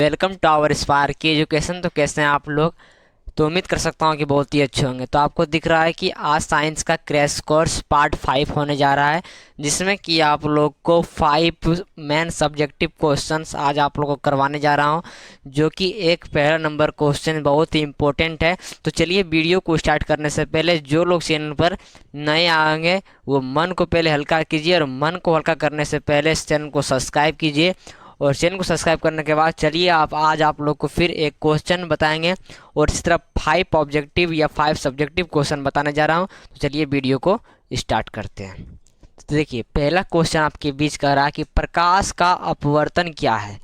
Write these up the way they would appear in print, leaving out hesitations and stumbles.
Welcome to our spark की education. तो कैसे हैं आप लोग? तो उम्मीद कर सकता हूँ कि बहुत ही अच्छे होंगे। तो आपको दिख रहा है कि आज साइंस का क्रैश कोर्स पार्ट 5 होने जा रहा है, जिसमें कि आप लोग को 5 मेन सब्जेक्टिव क्वेश्चंस आज आप लोगों को करवाने जा रहा हूँ, जो कि एक पहला नंबर क्वेश्चन बहुत ही इंपॉर्टेंट है। तो चलिए वीडियो को स्टार्ट करने से पहले जो लोग चैनल पर नए आएंगे वो मन को पहले हल्का कीजिए, और मन को हल्का करने से पहले इस चैनल को सब्सक्राइब कीजिए। और चैनल को सब्सक्राइब करने के बाद चलिए आज आप लोग को फिर एक क्वेश्चन बताएंगे, और इस तरह 5 ऑब्जेक्टिव या 5 सब्जेक्टिव क्वेश्चन बताने जा रहा हूँ। तो चलिए वीडियो को स्टार्ट करते हैं। तो देखिए, पहला क्वेश्चन आपके बीच कह रहा है कि प्रकाश का अपवर्तन क्या है।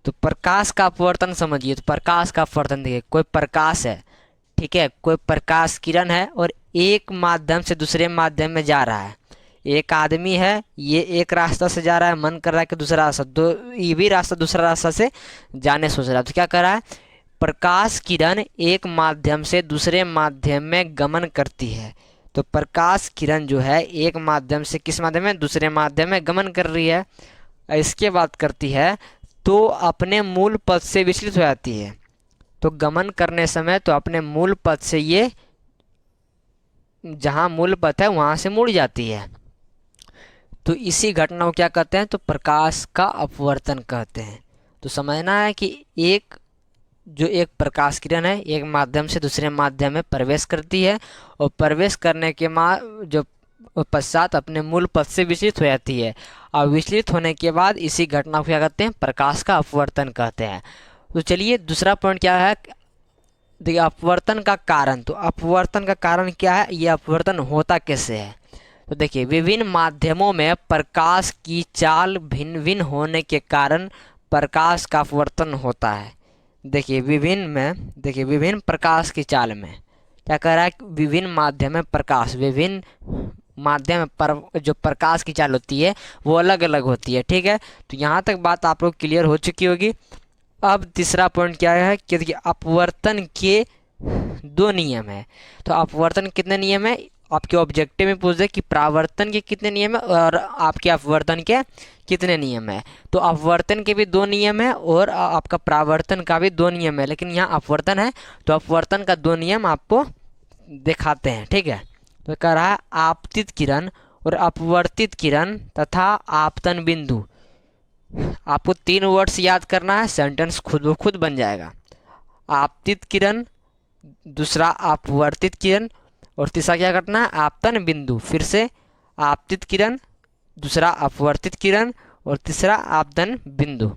तो प्रकाश का अपवर्तन समझिए। तो प्रकाश का अपवर्तन देखिए, कोई प्रकाश है, ठीक है, कोई प्रकाश किरण है और एक माध्यम से दूसरे माध्यम में जा रहा है। एक आदमी है, ये एक रास्ता से जा रहा है, मन कर रहा है कि दूसरा रास्ता, दो ये भी रास्ता दूसरा रास्ता से जाने सोच रहा है। तो क्या कर रहा है, प्रकाश किरण एक माध्यम से दूसरे माध्यम में गमन करती है। तो प्रकाश किरण जो है एक माध्यम से किस माध्यम में, दूसरे माध्यम में गमन कर रही है। इसके बात करती है तो अपने मूल पथ से विचलित हो जाती है। तो गमन करने समय तो अपने मूल पथ से ये जहाँ मूल पथ है वहाँ से मुड़ जाती है। तो इसी घटना को क्या कहते हैं, तो प्रकाश का अपवर्तन कहते हैं। तो समझना है कि एक प्रकाश किरण है एक माध्यम से दूसरे माध्यम में प्रवेश करती है, और प्रवेश करने के जो पश्चात अपने मूल पथ से विचलित हो जाती है। और विचलित होने के बाद इसी घटना को क्या कहते हैं, प्रकाश का अपवर्तन कहते हैं। तो चलिए दूसरा पॉइंट क्या है, देखिए अपवर्तन का कारण। तो अपवर्तन का कारण क्या है, ये अपवर्तन होता कैसे है। तो देखिए, विभिन्न माध्यमों में प्रकाश की चाल भिन्न भिन्न होने के कारण प्रकाश का अपवर्तन होता है। देखिए विभिन्न प्रकाश की चाल में क्या कह रहा है, विभिन्न माध्यम में प्रकाश, विभिन्न माध्यम में जो प्रकाश की चाल होती है वो अलग अलग होती है, ठीक है। तो यहाँ तक बात आप लोग क्लियर हो चुकी होगी। अब तीसरा पॉइंट क्या है कि देखिए अपवर्तन के 2 नियम है। तो अपवर्तन कितने नियम है, आपके ऑब्जेक्टिव में पूछ दे कि परावर्तन के कितने नियम है और आपके अपवर्तन के कितने नियम है। तो अपवर्तन के भी 2 नियम है और आपका परावर्तन का भी 2 नियम है, लेकिन यहाँ अपवर्तन है तो अपवर्तन का 2 नियम आपको दिखाते हैं, ठीक है। तो कह रहा है आपतित किरण और अपवर्तित किरण तथा आपतन बिंदु। आपको 3 वर्ड्स याद करना है, सेंटेंस खुद ब खुद बन जाएगा। आपतित किरण, दूसरा अपवर्तित किरण, और तीसरा क्या करना है, आपतन बिंदु। फिर से आपतित किरण, दूसरा अपवर्तित किरण, और तीसरा आपतन बिंदु।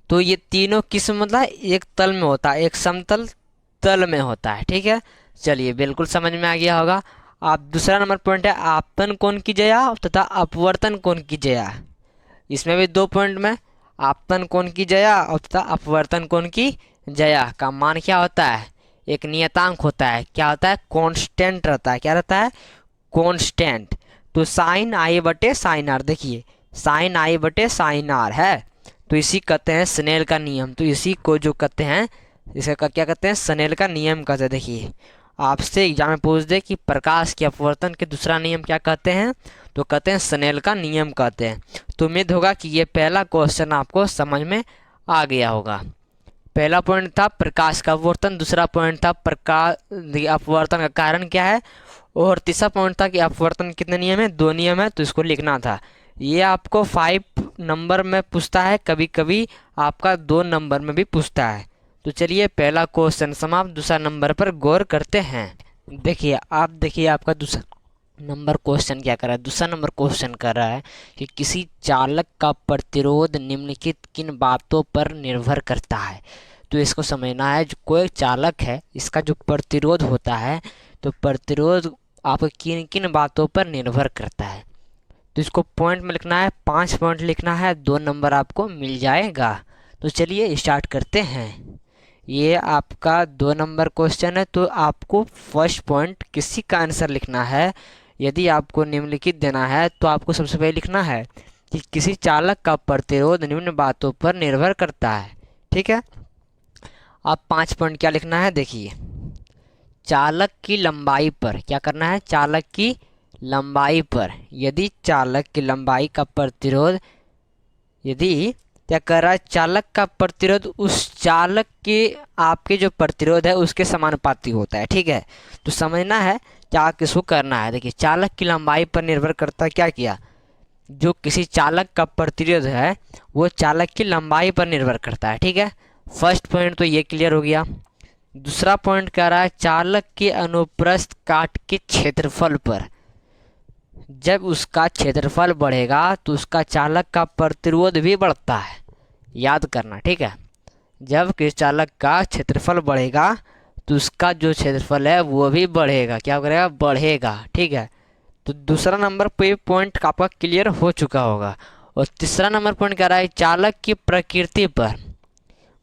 तो ये तीनों किस मतलब एक तल में होता है, एक समतल तल में होता है, ठीक है। चलिए बिल्कुल समझ में आ गया होगा। आप दूसरा नंबर पॉइंट है आपतन कोण की जया तथा अपवर्तन कोण की जया। इसमें भी 2 पॉइंट में, आपतन कोण की जया और तथा अपवर्तन कोण की जया का मान क्या होता है, एक नियतांक होता है। क्या होता है, कांस्टेंट रहता है। क्या रहता है, कांस्टेंट। तो साइन आई बटे साइन आर, देखिए साइन आई बटे साइन आर है, तो इसी कहते हैं स्नेल का नियम। तो इसी को जो कहते हैं, इसका क्या कहते हैं, स्नेल का नियम कहते हैं। देखिए आपसे एग्जाम में पूछ दे कि प्रकाश के अपवर्तन के दूसरा नियम क्या कहते हैं, तो कहते हैं स्नेल का नियम कहते हैं। तो उम्मीद होगा कि ये पहला क्वेश्चन आपको समझ में आ गया होगा। पहला पॉइंट था प्रकाश का अपवर्तन, दूसरा पॉइंट था प्रकाश अपवर्तन का कारण क्या है, और तीसरा पॉइंट था कि अपवर्तन कितने नियम है, 2 नियम है, तो इसको लिखना था। ये आपको 5 नंबर में पूछता है, कभी कभी आपका 2 नंबर में भी पूछता है। तो चलिए पहला क्वेश्चन समाप्त, दूसरा नंबर पर गौर करते हैं। देखिए आपका दूसरा नंबर क्वेश्चन क्या कर रहा है। दूसरा नंबर क्वेश्चन कर रहा है कि किसी चालक का प्रतिरोध निम्नलिखित किन बातों पर निर्भर करता है। तो इसको समझना है, जो कोई चालक है इसका जो प्रतिरोध होता है, तो प्रतिरोध आपको किन किन बातों पर निर्भर करता है। तो इसको पॉइंट में लिखना है, 5 पॉइंट लिखना है, 2 नंबर आपको मिल जाएगा। तो चलिए स्टार्ट करते हैं। ये आपका 2 नंबर क्वेश्चन है। तो आपको फर्स्ट पॉइंट किसी का आंसर लिखना है। यदि आपको निम्नलिखित देना है तो आपको सबसे पहले लिखना है कि किसी चालक का प्रतिरोध निम्न बातों पर निर्भर करता है, ठीक है। अब 5 पॉइंट क्या लिखना है, देखिए चालक की लंबाई पर क्या करना है, चालक की लंबाई पर। यदि चालक की लंबाई का प्रतिरोध, यदि क्या कर रहा है, चालक का प्रतिरोध उस चालक के आपके जो प्रतिरोध है उसके समानुपाती होता है। ठीक है, तो समझना है क्या किसको करना है। देखिए, चालक की लंबाई पर निर्भर करता है, क्या किया, जो किसी चालक का प्रतिरोध है वो चालक की लंबाई पर निर्भर करता है। ठीक है, फर्स्ट पॉइंट तो ये क्लियर हो गया। दूसरा पॉइंट कह रहा है चालक के अनुप्रस्थ काट के क्षेत्रफल पर, जब उसका क्षेत्रफल बढ़ेगा तो उसका चालक का प्रतिरोध भी बढ़ता है, याद करना। ठीक है, जब किसी चालक का क्षेत्रफल बढ़ेगा तो उसका जो क्षेत्रफल है वो भी बढ़ेगा, क्या करेगा, बढ़ेगा। ठीक है, तो दूसरा नंबर पे पॉइंट आपका क्लियर हो चुका होगा। और तीसरा नंबर पॉइंट कह रहा है चालक की प्रकृति पर।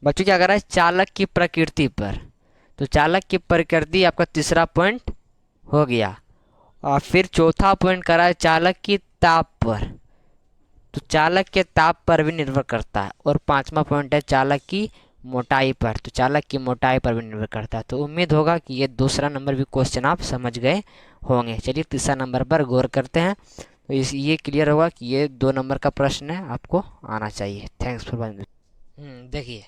बच्चों क्या कर रहा है, चालक की प्रकृति पर, तो चालक की प्रकृति आपका तीसरा पॉइंट हो गया। और फिर चौथा पॉइंट कर रहा है चालक की ताप पर, तो चालक के ताप पर भी निर्भर करता है। और पांचवा पॉइंट है चालक की मोटाई पर, तो चालक की मोटाई पर भी निर्भर करता है। तो उम्मीद होगा कि ये दूसरा नंबर भी क्वेश्चन आप समझ गए होंगे। चलिए तीसरा नंबर पर गौर करते हैं। तो ये क्लियर होगा कि ये 2 नंबर का प्रश्न है, आपको आना चाहिए। Thanks for watching. देखिए,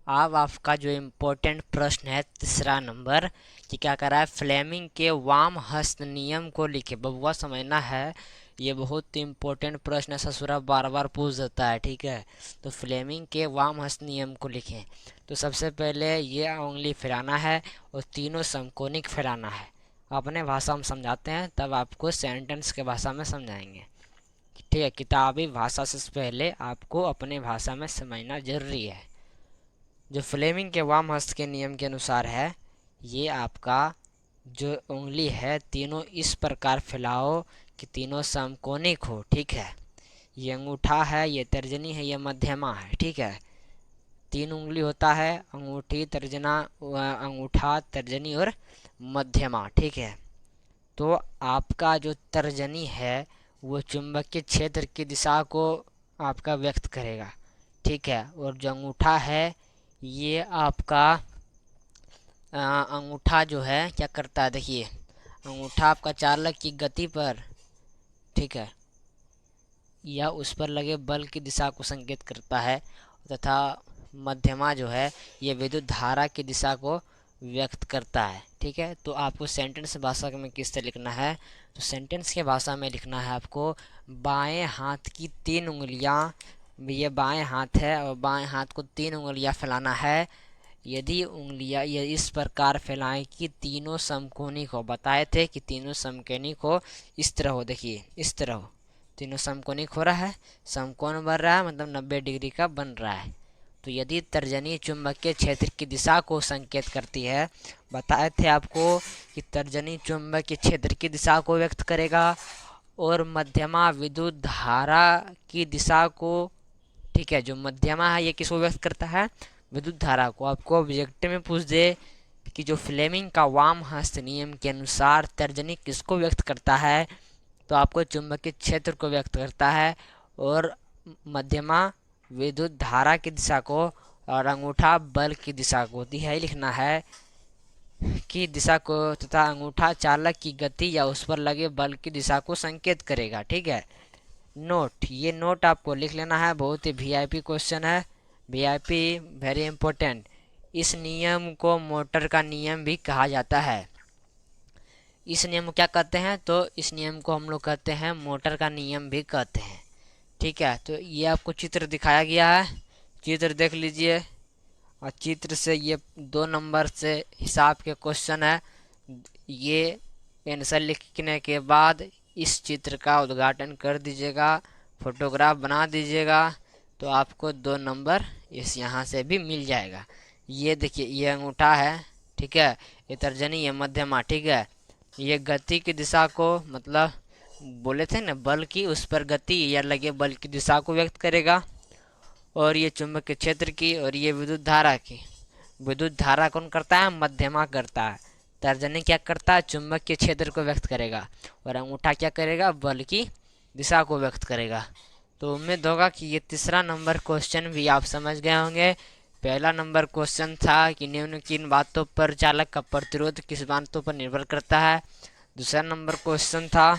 अब आपका जो इम्पोर्टेंट प्रश्न है तीसरा नंबर, कि क्या कर रहा है, फ्लेमिंग के वाम हस्त नियम को लिखे। बबुआ समझना है, ये बहुत इम्पोर्टेंट प्रश्न है, ससुरा बार बार पूछ देता है। ठीक है, तो फ्लेमिंग के वाम हस्त नियम को लिखें। तो सबसे पहले ये उंगली फैलाना है और तीनों समकोणिक फैलाना है। अपने भाषा में समझाते हैं, तब आपको सेंटेंस के भाषा में समझाएंगे। ठीक है, किताबी भाषा से पहले आपको अपने भाषा में समझना जरूरी है। जो फ्लेमिंग के वाम हस्त के नियम के अनुसार है, ये आपका जो उंगली है तीनों इस प्रकार फैलाओ कि तीनों समकोणिक हो। ठीक है, ये अंगूठा है, ये तर्जनी है, ये मध्यमा है। ठीक है, 3 उंगली होता है, अंगूठी, तर्जना, अंगूठा, तर्जनी और मध्यमा। ठीक है, तो आपका जो तर्जनी है वो चुंबकीय क्षेत्र की दिशा को आपका व्यक्त करेगा। ठीक है, और जो अंगूठा है ये आपका अंगूठा जो है क्या करता है, देखिए अंगूठा आपका चालक की गति पर, ठीक है, या उस पर लगे बल की दिशा को संकेत करता है, तथा मध्यमा जो है ये विद्युत धारा की दिशा को व्यक्त करता है। ठीक है, तो आपको सेंटेंस भाषा में किस तरह लिखना है, तो सेंटेंस के भाषा में लिखना है आपको, बाएं हाथ की 3 उंगलियां, ये बाएं हाथ है और बाएं हाथ को 3 उंगलियां फैलाना है। यदि उंगलियां ये इस प्रकार फैलाएं कि तीनों समकोणिक हो, बताए थे कि तीनों समकोणिक हो, इस तरह हो, देखिए इस तरह हो, तीनों समकोणिक हो रहा है, समकोण बन रहा है, मतलब 90 डिग्री का बन रहा है। तो यदि तर्जनी चुंबकीय क्षेत्र की दिशा को संकेत करती है, बताए थे आपको कि तर्जनी चुंबकीय क्षेत्र की दिशा को व्यक्त करेगा और मध्यमा विद्युत धारा की दिशा को। ठीक है, जो मध्यमा है ये किसको व्यक्त करता है, विद्युत धारा को। आपको ऑब्जेक्टिव में पूछ दे कि जो फ्लेमिंग का वाम हस्त नियम के अनुसार तर्जनी किसको व्यक्त करता है, तो आपको चुंबकीय क्षेत्र को व्यक्त करता है, और मध्यमा विद्युत धारा की दिशा को, और अंगूठा बल की दिशा को। यही लिखना है की दिशा को, तथा अंगूठा चालक की गति या उस पर लगे बल की दिशा को संकेत करेगा। ठीक है, नोट, ये नोट आपको लिख लेना है, बहुत ही वीआईपी क्वेश्चन है, वीआईपी, वेरी इंपॉर्टेंट। इस नियम को मोटर का नियम भी कहा जाता है। इस नियम को क्या कहते हैं, तो इस नियम को हम लोग कहते हैं मोटर का नियम भी कहते हैं। ठीक है, तो ये आपको चित्र दिखाया गया है, चित्र देख लीजिए, और चित्र से ये 2 नंबर से हिसाब के क्वेश्चन है। ये आंसर लिखने के बाद इस चित्र का उद्घाटन कर दीजिएगा, फोटोग्राफ बना दीजिएगा, तो आपको 2 नंबर इस यहाँ से भी मिल जाएगा। ये देखिए, ये अंगूठा है, ठीक है, ये तर्जनी, ये मध्यमा। ठीक है, ये गति की दिशा को, मतलब बोले थे ना बल की, उस पर गति या लगे बल की दिशा को व्यक्त करेगा, और ये चुंबकीय क्षेत्र की, और ये विद्युत धारा की। विद्युत धारा कौन करता है, मध्यमा करता है। तर्जनी क्या करता है, चुंबकीय क्षेत्र को व्यक्त करेगा, और अंगूठा क्या करेगा, बल की दिशा को व्यक्त करेगा। तो उम्मीद होगा कि ये तीसरा नंबर क्वेश्चन भी आप समझ गए होंगे। पहला नंबर क्वेश्चन था कि निम्न किन बातों पर चालक का प्रतिरोध किस बातों पर निर्भर करता है। दूसरा नंबर क्वेश्चन था,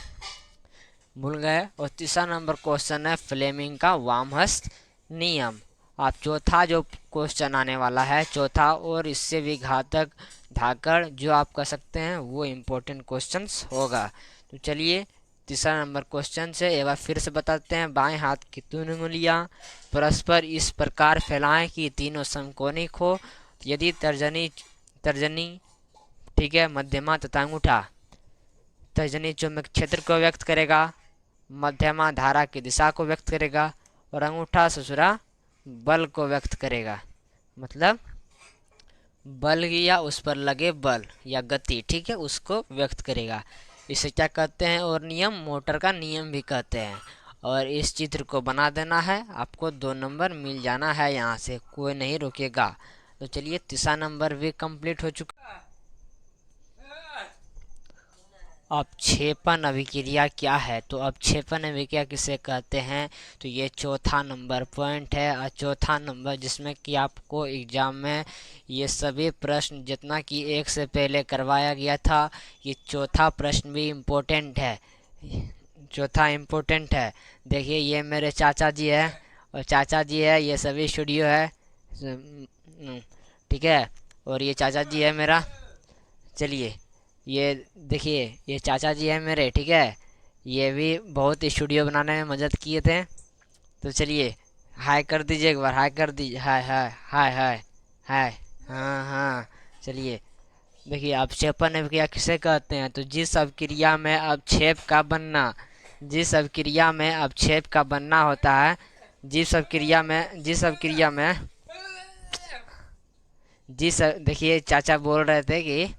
भूल गए, और तीसरा नंबर क्वेश्चन है फ्लेमिंग का वामहस्त नियम। आप चौथा जो क्वेश्चन आने वाला है, चौथा और इससे भी घातक धाकड़ जो आप कर सकते हैं, वो इम्पोर्टेंट क्वेश्चंस होगा। तो चलिए तीसरा नंबर क्वेश्चन से एक बार फिर से बताते हैं। बाएं हाथ की तीन उंगलियां परस्पर इस प्रकार फैलाएं कि तीनों समकोणिक हो। यदि तर्जनी तर्जनी ठीक है, मध्यमा तथा अंगूठा। तर्जनी चुंबक क्षेत्र को व्यक्त करेगा, मध्यमा धारा की दिशा को व्यक्त करेगा, और अंगूठा ससुरा बल को व्यक्त करेगा। मतलब बल या उस पर लगे बल या गति, ठीक है, उसको व्यक्त करेगा। इसे क्या कहते हैं? और नियम मोटर का नियम भी कहते हैं। और इस चित्र को बना देना है, आपको 2 नंबर मिल जाना है, यहाँ से कोई नहीं रोकेगा। तो चलिए तीसरा नंबर भी कंप्लीट हो चुका। अपक्षेपण अभिक्रिया क्या है? तो अपक्षेपण अभिक्रिया किसे कहते हैं? तो ये चौथा नंबर पॉइंट है, और चौथा नंबर जिसमें कि आपको एग्जाम में ये सभी प्रश्न जितना कि एक से पहले करवाया गया था, ये चौथा प्रश्न भी इम्पोर्टेंट है। चौथा इम्पोर्टेंट है। देखिए ये मेरे चाचा जी है, और चाचा जी है, ये सभी स्टूडियो है, ठीक है, और ये चाचा जी है मेरा। चलिए ये देखिए ये चाचा जी हैं मेरे, ठीक है, ये भी बहुत स्टूडियो बनाने में मदद किए थे। तो चलिए हाय कर दीजिए, एक बार हाय कर दीजिए, हाय हाय हाय हाय हाय। हाँ हाँ, चलिए देखिए अपक्षेपण अभिक्रिया किसे कहते हैं? तो जिस अभिक्रिया में अपक्षेप का बनना, जिस अभिक्रिया में अपक्षेप का बनना होता है, जिस अभिक्रिया में देखिए चाचा बोल रहे थे कि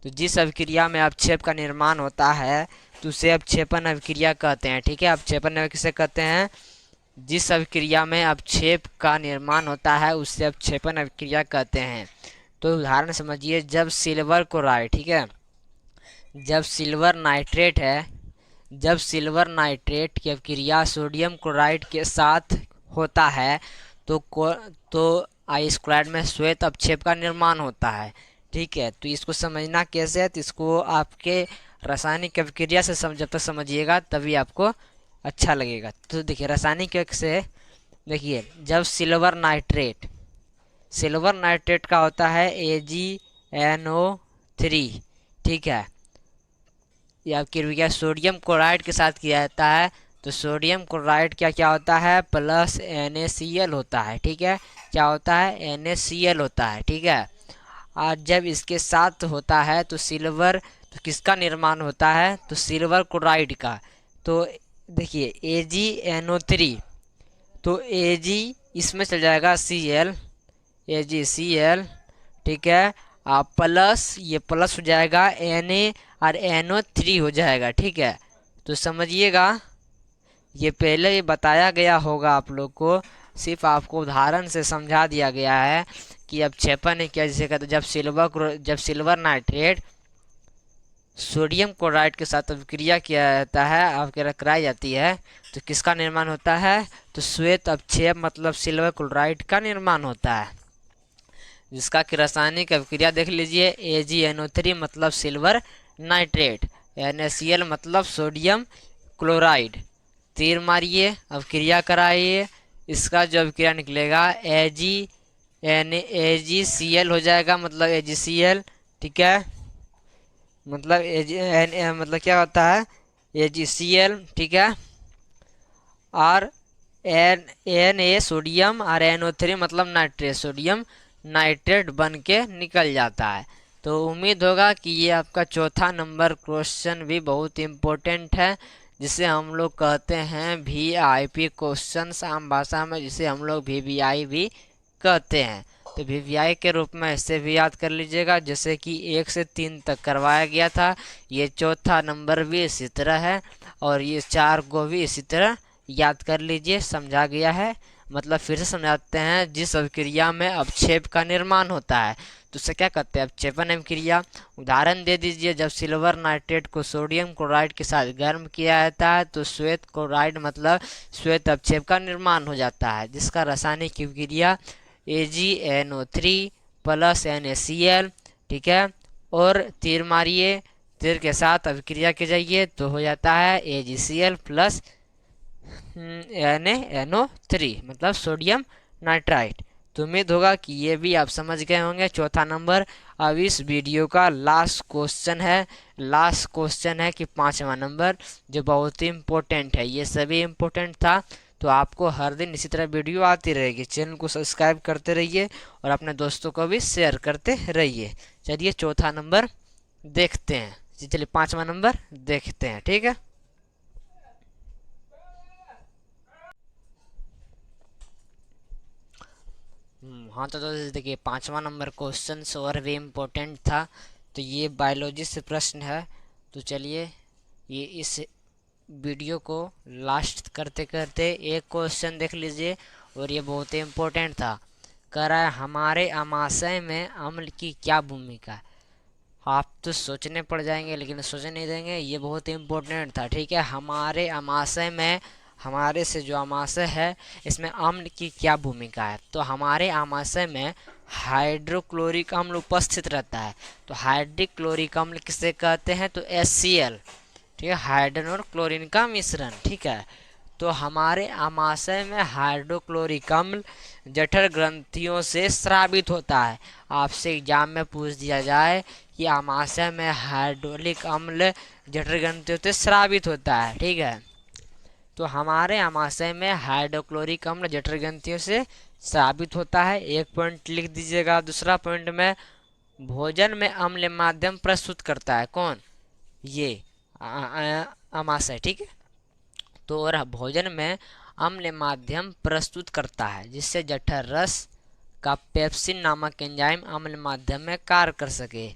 तो जिस अभिक्रिया में अपक्षेप का निर्माण होता है तो उसे अपक्षेपण अभिक्रिया कहते हैं, ठीक है। अपक्षेपण अभिक्रिया किसे कहते हैं? जिस अभिक्रिया में अपक्षेप का निर्माण होता है उससे अपक्षेपण अभिक्रिया कहते हैं। तो उदाहरण समझिए, जब सिल्वर क्लोराइड, ठीक है, जब सिल्वर नाइट्रेट है, जब सिल्वर नाइट्रेट की अभिक्रिया सोडियम क्लोराइड के साथ होता है तो आई स्क्वायर्ड में श्वेत अपक्षेप का निर्माण होता है, ठीक है। तो इसको समझना कैसे है? तो इसको आपके रासायनिक अभिक्रिया से जब तक समझिएगा तभी आपको अच्छा लगेगा। तो देखिए रासायनिक से देखिए, जब सिल्वर नाइट्रेट का होता है AgNO3, ठीक है, या अभिक्रिया सोडियम क्लोराइड के साथ किया जाता है, तो सोडियम क्लोराइड क्या होता है? प्लस NaCl होता है, ठीक है। क्या होता है? NaCl होता है, ठीक है। और जब इसके साथ होता है तो सिल्वर, तो किसका निर्माण होता है? तो सिल्वर क्लोराइड का। तो देखिए AgNO3, तो Ag इसमें चल जाएगा Cl, AgCl, ठीक है, प्लस ये प्लस हो जाएगा Na और NO3 हो जाएगा, ठीक है। तो समझिएगा, ये पहले ही बताया गया होगा आप लोग को, सिर्फ आपको उदाहरण से समझा दिया गया है कि अपक्षेपण क्या जिसे कहते हैं। जब सिल्वर नाइट्रेट सोडियम क्लोराइड के साथ अभिक्रिया किया जाता है, अभिक्रिया कराई जाती है, तो किसका निर्माण होता है? तो श्वेत अपक्षेप मतलब सिल्वर क्लोराइड का निर्माण होता है, जिसका कि रासायनिक अभिक्रिया देख लीजिए। AgNO3 मतलब सिल्वर नाइट्रेट, NaCl मतलब सोडियम क्लोराइड। तीर मारिए, अभिक्रिया कराइए, इसका जो अभिक्रिया निकलेगा AgCl हो जाएगा, मतलब AgCl, ठीक है, मतलब मतलब क्या होता है? AgCl, ठीक है, और Na सोडियम और NO3 मतलब नाइट्रेट, सोडियम नाइट्रेट बन के निकल जाता है। तो उम्मीद होगा कि ये आपका चौथा नंबर क्वेश्चन भी बहुत इम्पोर्टेंट है, जिसे हम लोग कहते हैं VIP क्वेश्चन, आम भाषा में जिसे हम लोग VVI भी कहते हैं। तो VVI के रूप में इससे भी याद कर लीजिएगा, जैसे कि 1 से 3 तक करवाया गया था। ये चौथा नंबर भी इसी तरह है, और ये 4 को भी इसी तरह याद कर लीजिए, समझा गया है। मतलब फिर से समझाते हैं, जिस अभिक्रिया में अपक्षेप का निर्माण होता है तो उसे क्या कहते हैं? अपक्षेपण अभिक्रिया। उदाहरण दे दीजिए, जब सिल्वर नाइट्रेट को सोडियम क्लोराइड के साथ गर्म किया जाता है तो श्वेत क्लोराइड मतलब श्वेत अपक्षेप का निर्माण हो जाता है, जिसका रासायनिक अभिक्रिया AgNO3 प्लस NaCl, ठीक है, और तीर मारिए, तीर के साथ अभिक्रिया की जाइए तो हो जाता है AgCl प्लस NaNO3 मतलब सोडियम नाइट्राइट। तो उम्मीद होगा कि ये भी आप समझ गए होंगे। चौथा नंबर अब इस वीडियो का लास्ट क्वेश्चन है कि पांचवा नंबर जो बहुत ही इम्पोर्टेंट है। ये सभी इम्पोर्टेंट था, तो आपको हर दिन इसी तरह वीडियो आती रहेगी। चैनल को सब्सक्राइब करते रहिए और अपने दोस्तों को भी शेयर करते रहिए। चलिए चौथा नंबर देखते हैं। चलिए पांचवा नंबर देखते हैं, ठीक है। हाँ तो दोस्तों देखिए पांचवा नंबर क्वेश्चन और भी इम्पोर्टेंट था। तो ये बायोलॉजी से प्रश्न है। तो चलिए ये इस वीडियो को लास्ट करते करते एक क्वेश्चन देख लीजिए, और ये बहुत ही इम्पोर्टेंट था। कह रहा है हमारे आमाशय में अम्ल की क्या भूमिका है। आप तो सोचने पड़ जाएंगे, लेकिन सोचने नहीं देंगे, ये बहुत ही इम्पोर्टेंट था, ठीक है। हमारे आमाशय में, हमारे से जो आमाशय है इसमें अम्ल की क्या भूमिका है। तो हमारे आमाशय में हाइड्रोक्लोरिक अम्ल उपस्थित रहता है। तो हाइड्रोक्लोरिक अम्ल किसे कहते हैं, तो HCl, ठीक है, हाइड्रोजन और क्लोरीन का मिश्रण, ठीक है। तो हमारे आमाशय में हाइड्रोक्लोरिक अम्ल जठर ग्रंथियों से स्रावित होता है। आपसे एग्जाम में पूछ दिया जाए कि आमाशय में हाइड्रोक्लोरिक अम्ल जठर ग्रंथियों से स्रावित होता है, ठीक है। तो हमारे आमाशय में हाइड्रोक्लोरिक अम्ल जठर ग्रंथियों से स्रावित होता है, एक पॉइंट लिख दीजिएगा। दूसरा पॉइंट में भोजन में अम्ल माध्यम प्रस्तुत करता है, कौन, ये आमाशय, ठीक है। तो और भोजन में अम्ल माध्यम प्रस्तुत करता है, जिससे जठर रस का पेप्सिन नामक एंजाइम अम्ल माध्यम में कार्य कर सके,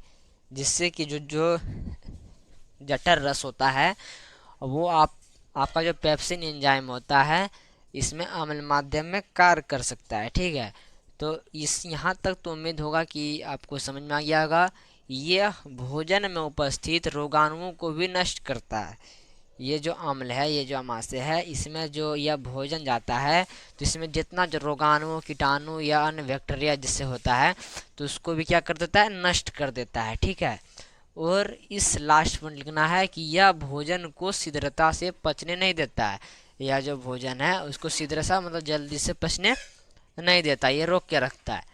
जिससे कि जो जठर रस होता है वो आपका जो पेप्सिन एंजाइम होता है इसमें अम्ल माध्यम में कार्य कर सकता है, ठीक है। तो इस यहाँ तक तो उम्मीद होगा कि आपको समझ में आ गया होगा। यह भोजन में उपस्थित रोगाणुओं को भी नष्ट करता है। ये जो अम्ल है, ये जो आमाशय है, इसमें जो यह भोजन जाता है तो इसमें जितना जो रोगाणु, कीटाणु या अन्य बैक्टीरिया जिससे होता है तो उसको भी क्या कर देता है, नष्ट कर देता है, ठीक है। और इस लास्ट में लिखना है कि यह भोजन को शीघ्रता से पचने नहीं देता है। यह जो भोजन है उसको शीघ्रता मतलब जल्दी से पचने नहीं देता, ये रोक के रखता है।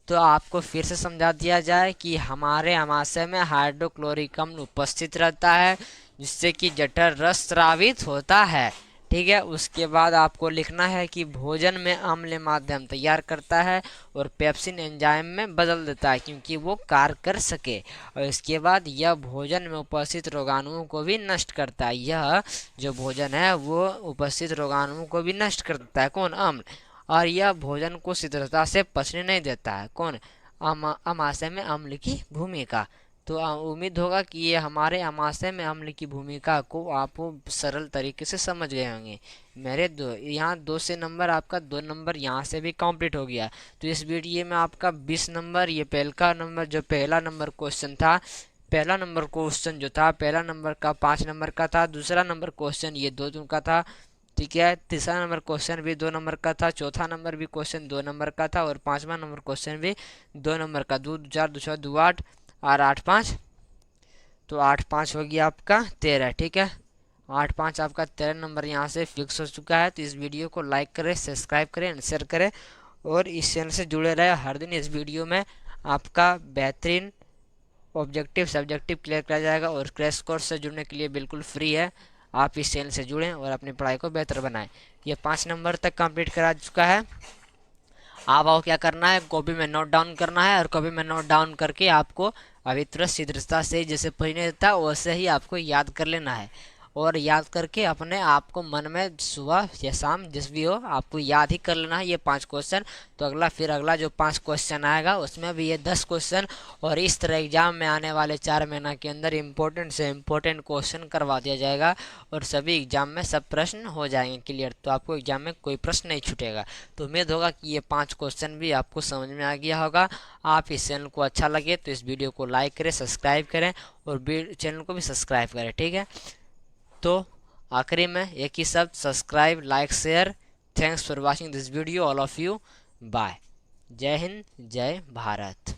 तो आपको फिर से समझा दिया जाए कि हमारे आमाशय में हाइड्रोक्लोरिक अम्ल उपस्थित रहता है, जिससे कि जठर रस स्रावित होता है, ठीक है। उसके बाद आपको लिखना है कि भोजन में अम्ल माध्यम तैयार करता है और पेप्सिन एंजाइम में बदल देता है, क्योंकि वो कार्य कर सके। और इसके बाद यह भोजन में उपस्थित रोगाणुओं को भी नष्ट करता है। यह जो भोजन है वो उपस्थित रोगाणुओं को भी नष्ट कर देता है, कौन, अम्ल। और यह भोजन को शीघ्रता से पचने नहीं देता है, कौन, आमाशय में अम्ल की भूमिका। तो उम्मीद होगा कि ये हमारे आमाशय में अम्ल की भूमिका को आप सरल तरीके से समझ गए होंगे। मेरे यहाँ 2 से नंबर, आपका 2 नंबर यहाँ से भी कंप्लीट हो गया। तो इस वीडियो में आपका 20 नंबर, ये पहला नंबर क्वेश्चन था। पहला नंबर क्वेश्चन जो था, पहला नंबर का 5 नंबर का था। दूसरा नंबर क्वेश्चन ये 2 का था, ठीक है। तीसरा नंबर क्वेश्चन भी 2 नंबर का था। चौथा नंबर भी क्वेश्चन 2 नंबर का था। और पांचवा नंबर क्वेश्चन भी 2 नंबर का। 2 4 2 6 2 8 और 8 5, तो 8 5 हो गया आपका 13, ठीक है। 8 5 आपका 13 नंबर यहाँ से फिक्स हो चुका है। तो इस वीडियो को लाइक करें, सब्सक्राइब करें, शेयर करें और इस चैनल से जुड़े रहे। हर दिन इस वीडियो में आपका बेहतरीन ऑब्जेक्टिव सब्जेक्टिव क्लियर किया जाएगा। और क्रैश कोर्स से जुड़ने के लिए बिल्कुल फ्री है। आप इस चैनल से जुड़ें और अपनी पढ़ाई को बेहतर बनाएं। ये 5 नंबर तक कंप्लीट करा चुका है। आपको क्या करना है, कॉपी में नोट डाउन करना है, और कॉपी में नोट डाउन करके आपको अभी तुरंत शीघ्रता से जैसे पढ़ने था वैसे ही आपको याद कर लेना है। और याद करके अपने आप को मन में सुबह या शाम जिस भी हो आपको याद ही कर लेना है ये 5 क्वेश्चन। तो अगला जो 5 क्वेश्चन आएगा उसमें भी ये 10 क्वेश्चन। और इस तरह एग्जाम में आने वाले 4 महीना के अंदर इम्पोर्टेंट से इम्पोर्टेंट क्वेश्चन करवा दिया जाएगा और सभी एग्जाम में सब प्रश्न हो जाएंगे क्लियर। तो आपको एग्जाम में कोई प्रश्न नहीं छूटेगा। तो उम्मीद होगा कि ये 5 क्वेश्चन भी आपको समझ में आ गया होगा। आप इस चैनल को अच्छा लगे तो इस वीडियो को लाइक करें, सब्सक्राइब करें और चैनल को भी सब्सक्राइब करें, ठीक है। तो आखिरी में एक ही शब्द, subscribe, like, share. Thanks for watching this video all of you. Bye. जय हिंद, जय भारत।